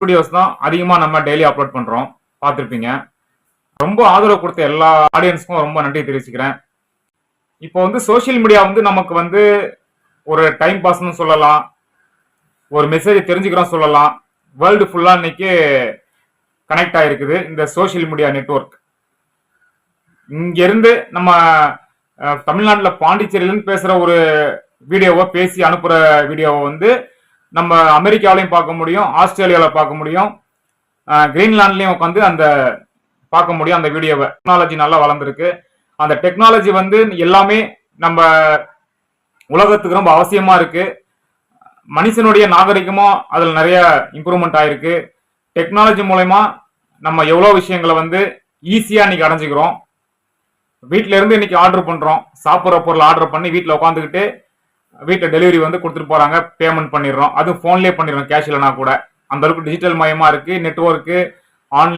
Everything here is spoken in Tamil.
வீடியோஸ் தான் அதிகமா நம்ம டெய்லி அப்லோட் பண்றோம், பார்த்திருப்பீங்க. ரொம்ப ஆதரவு கொடுத்த எல்லா ஆடியன்ஸ்க்கும் ரொம்ப நன்றி தெரிவிச்சுக்கிறேன். இப்போ வந்து சோசியல் மீடியா வந்து நமக்கு வந்து ஒரு டைம் பாஸ்னு சொல்லலாம், ஒரு மெசேஜ் தெரிஞ்சுக்கிறோம் சொல்லலாம். வேர்ல்டு ஃபுல்லா இன்னைக்கு கனெக்ட் ஆயிருக்குது இந்த சோசியல் மீடியா நெட்வொர்க். இங்க இருந்து நம்ம தமிழ்நாட்டில் பாண்டிச்சேரியிலிருந்து பேசுற ஒரு வீடியோவை பேசி அனுப்புற வீடியோவை வந்து நம்ம அமெரிக்காவிலையும் பார்க்க முடியும், ஆஸ்திரேலியாவில் பார்க்க முடியும், கிரீன்லாண்ட்லயும் உட்காந்து அந்த பார்க்க முடியும் அந்த வீடியோவை. டெக்னாலஜி நல்லா வளர்ந்துருக்கு. அந்த டெக்னாலஜி வந்து எல்லாமே நம்ம உலகத்துக்கு ரொம்ப அவசியமா இருக்கு. மனுஷனுடைய நாகரிகமும் அதில் நிறைய இம்ப்ரூவ்மெண்ட் ஆயிருக்கு. டெக்னாலஜி மூலயமா நம்ம எவ்வளோ விஷயங்களை வந்து ஈஸியா இன்னைக்கு அடைஞ்சுக்கிறோம். வீட்டில இருந்து இன்னைக்கு ஆர்டர் பண்றோம், சாப்பிட்ற பொருள் ஆர்டர் பண்ணி வீட்டில் உட்காந்துக்கிட்டு வீட்டில் டெலிவரி வந்து கொடுத்துட்டு போறாங்க, பேமெண்ட் பண்ணிடுறோம். அதுவும் போன்லேயே பண்ணிடுறோம், கேஷ் இல்லைனா கூட. அந்த அளவுக்கு டிஜிட்டல் மயமா இருக்கு. Network online